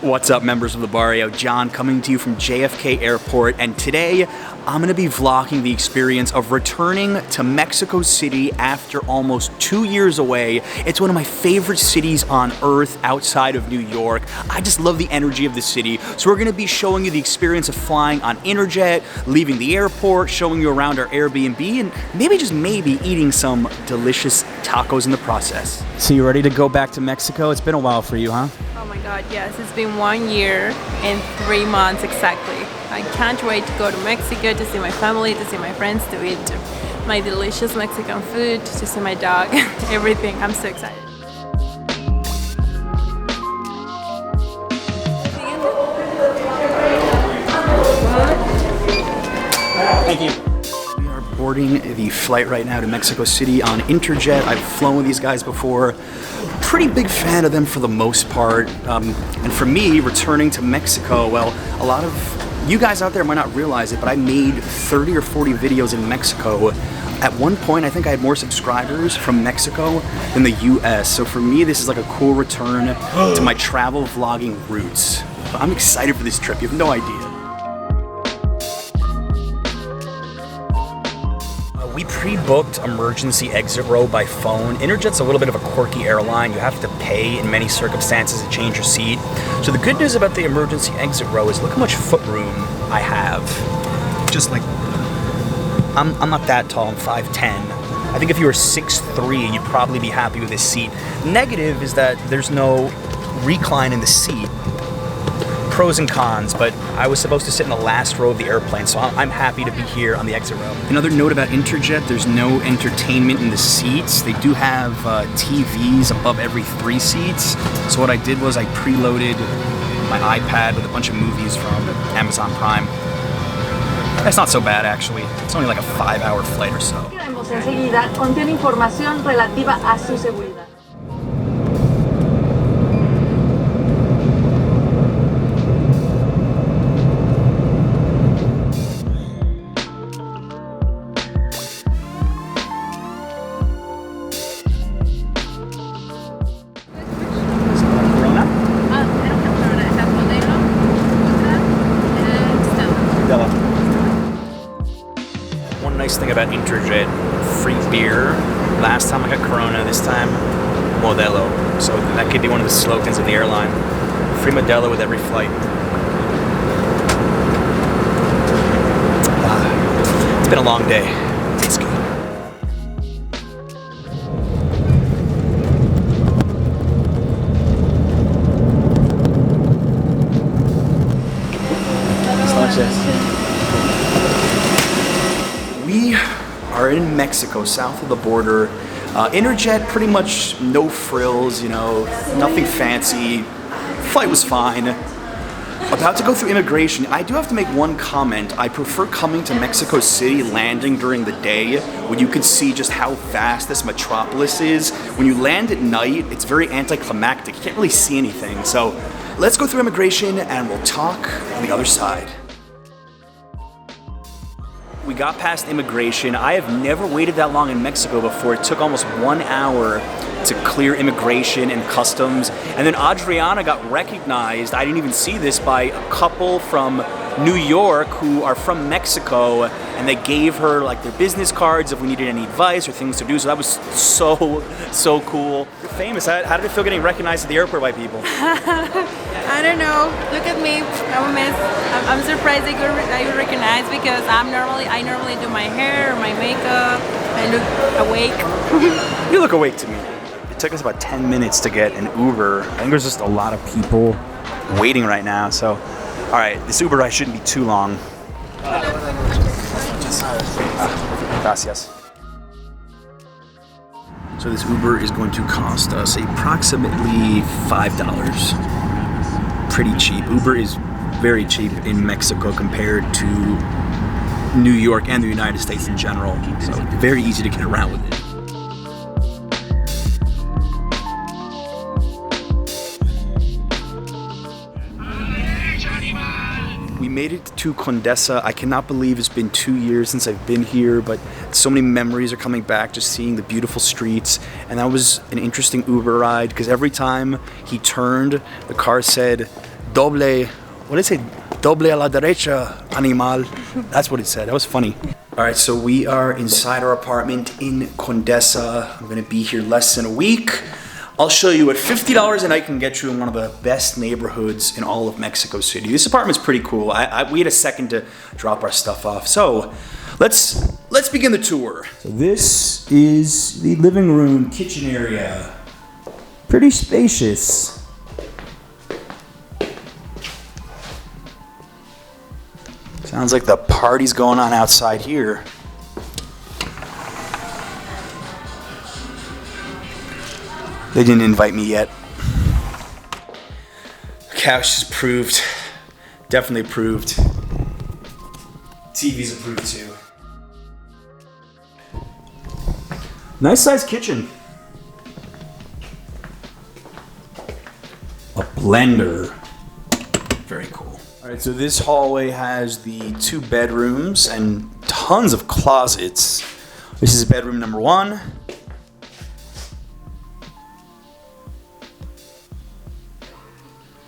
What's up, members of the Barrio? John coming to you from JFK Airport, and today I'm going to be vlogging the experience of returning to Mexico City after almost 2 years away. It's one of my favorite cities on earth outside of New York. I just love the energy of the city. So we're going to be showing you the experience of flying on Interjet, leaving the airport, showing you around our Airbnb, and maybe, just maybe, eating some delicious tacos in the process. So you ready to go back to Mexico? It's been a while for you, huh? Oh my God, yes. It's been 1 year and 3 months exactly. I can't wait to go to Mexico, to see my family, to see my friends, to eat my delicious Mexican food, to see my dog, everything. I'm so excited. Thank you. We are boarding the flight right now to Mexico City on Interjet. I've flown with these guys before. Pretty big fan of them for the most part. And for me, returning to Mexico, well, a lot of you guys out there might not realize it, but I made 30 or 40 videos in Mexico. At one point, I think I had more subscribers from Mexico than the US. So for me, this is like a cool return to my travel vlogging roots. I'm excited for this trip. You have no idea. We pre-booked emergency exit row by phone. Interjet's a little bit of a quirky airline. You have to pay in many circumstances to change your seat. So the good news about the emergency exit row is look how much foot room I have. Just like, I'm not that tall, I'm 5'10". I think if you were 6'3", you'd probably be happy with this seat. Negative is that there's no recline in the seat. Pros and cons, but I was supposed to sit in the last row of the airplane, so I'm happy to be here on the exit row. Another note about Interjet, there's no entertainment in the seats. They do have TVs above every 3 seats. So what I did was I preloaded my iPad with a bunch of movies from Amazon Prime. That's not so bad, actually. It's only like a 5-hour flight or so. Enseguida contiene información relativa a su seguridad. One nice thing about Interjet, free beer. Last time I got Corona, this time Modelo. So that could be one of the slogans of the airline. Free Modelo with every flight. It's been a long day. Tastes good. We are in Mexico, south of the border. Interjet, pretty much no frills, you know, nothing fancy. Flight was fine. About to go through immigration. I do have to make one comment. I prefer coming to Mexico City, landing during the day, when you can see just how vast this metropolis is. When you land at night, it's very anticlimactic. You can't really see anything. So let's go through immigration and we'll talk on the other side. We got past immigration. I have never waited that long in Mexico before. It took almost 1 hour to clear immigration and customs. And then Adriana got recognized, I didn't even see this, by a couple from New York who are from Mexico, and they gave her like their business cards if we needed any advice or things to do. So that was so cool. You're famous. How did it feel getting recognized at the airport by people? I don't know. Look at me. I'm a mess. I'm surprised I got recognized because I normally do my hair or my makeup. I look awake. You look awake to me. It took us about 10 minutes to get an Uber. I think there's just a lot of people waiting right now. So, all right, this Uber ride shouldn't be too long. Gracias. So this Uber is going to cost us approximately $5. Pretty cheap. Uber is very cheap in Mexico compared to New York and the United States in general. So very easy to get around with it. We made it to Condesa. I cannot believe it's been 2 years since I've been here, but so many memories are coming back just seeing the beautiful streets. And that was an interesting Uber ride because every time he turned, the car said, doble, what did it say? Doble a la derecha, animal. That's what it said. That was funny. All right, so we are inside our apartment in Condesa. I'm gonna be here less than a week. I'll show you what $50 a night can get you in one of the best neighborhoods in all of Mexico City. This apartment's pretty cool. We had a second to drop our stuff off. So let's begin the tour. So this is the living room, kitchen area. Pretty spacious. Sounds like the party's going on outside here. They didn't invite me yet. Couch is approved. Definitely approved. TV's approved too. Nice sized kitchen. A blender. Very cool. All right, so this hallway has the 2 bedrooms and tons of closets. This is bedroom number 1.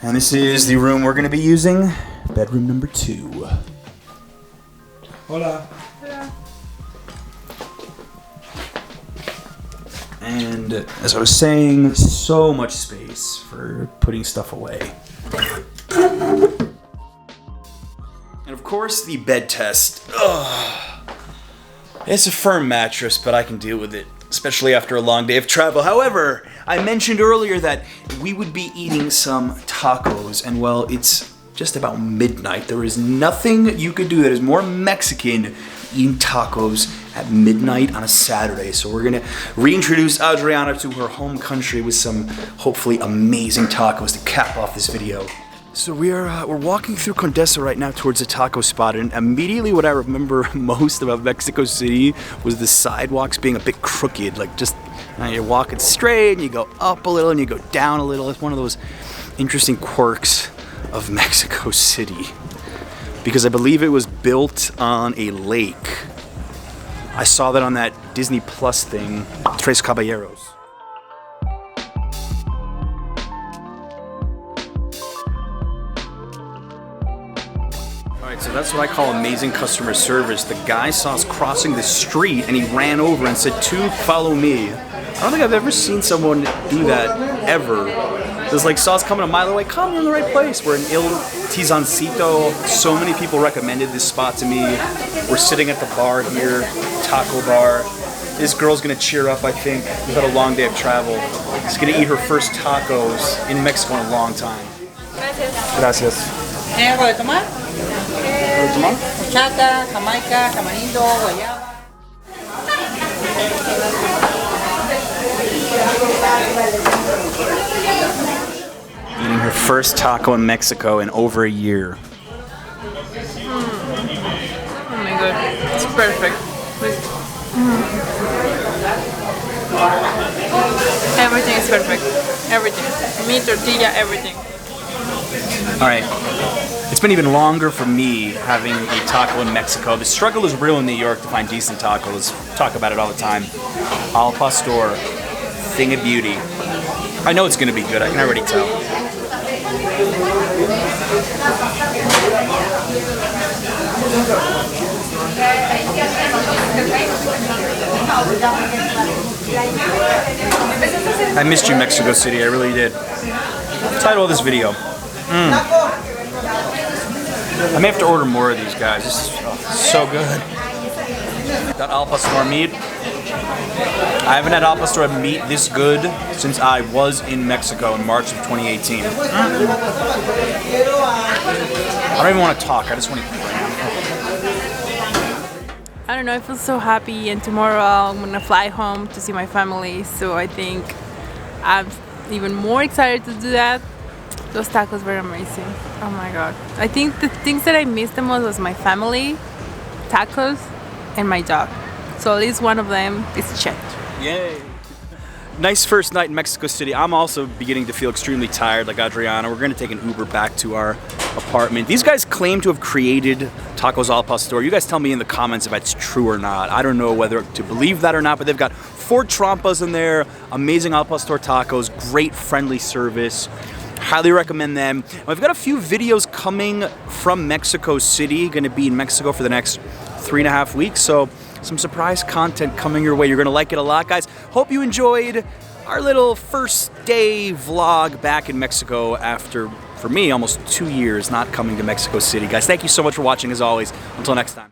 And this is the room we're going to be using, bedroom number 2. Hola. Hola. And as I was saying, so much space for putting stuff away. And of course, the bed test. Ugh. It's a firm mattress, but I can deal with it, especially after a long day of travel. However, I mentioned earlier that we would be eating some tacos, and well, it's just about midnight. There is nothing you could do that is more Mexican than eating tacos at midnight on a Saturday. So we're gonna reintroduce Adriana to her home country with some hopefully amazing tacos to cap off this video. So we're walking through Condesa right now towards a taco spot, and immediately what I remember most about Mexico City was the sidewalks being a bit crooked. Like just you're walking straight and you go up a little and you go down a little. It's one of those interesting quirks of Mexico City, because I believe it was built on a lake. I saw that on that Disney Plus thing, Tres Caballeros. Alright, so that's what I call amazing customer service. The guy saw us crossing the street and he ran over and said, "To follow me." I don't think I've ever seen someone do that, ever. Just like saw us coming a mile away, come, you're in the right place. We're in Tizoncito. So many people recommended this spot to me. We're sitting at the bar here, taco bar. This girl's gonna cheer up, I think. We've had a long day of travel. She's gonna eat her first tacos in Mexico in a long time. Gracias. ¿Algo de tomar? Horchata, jamaica, tamarindo, guayaba. Eating her first taco in Mexico in over a year. Oh my god, it's perfect. Everything is perfect. Everything. Meat, tortilla, everything. All right. It's been even longer for me having a taco in Mexico. The struggle is real in New York to find decent tacos. Talk about it all the time. Al pastor, thing of beauty. I know it's gonna be good. I can already tell. I missed you, Mexico City. I really did. Title of this video. I may have to order more of these guys. This is so good. That al pastor meat. I haven't had al pastor meat this good since I was in Mexico in March of 2018. I don't even want to talk. I just want to eat. I don't know, I feel so happy, and tomorrow I'm gonna fly home to see my family, so I think I'm even more excited to do that. Those tacos were amazing. Oh my god. I think the things that I missed the most was my family, tacos, and my dog. So at least one of them is checked. Yay. Nice first night in Mexico City. I'm also beginning to feel extremely tired like Adriana. We're gonna take an Uber back to our apartment. These guys claim to have created tacos al pastor. You guys tell me in the comments if it's true or not. I don't know whether to believe that or not, but they've got 4 trampas in there, amazing al pastor tacos, great friendly service. Highly recommend them. I've got a few videos coming from Mexico City, going to be in Mexico for the next 3.5 weeks, so some surprise content coming your way. You're going to like it a lot, guys. Hope you enjoyed our little first day vlog back in Mexico after, for me, almost 2 years not coming to Mexico City. Guys, thank you so much for watching as always. Until next time.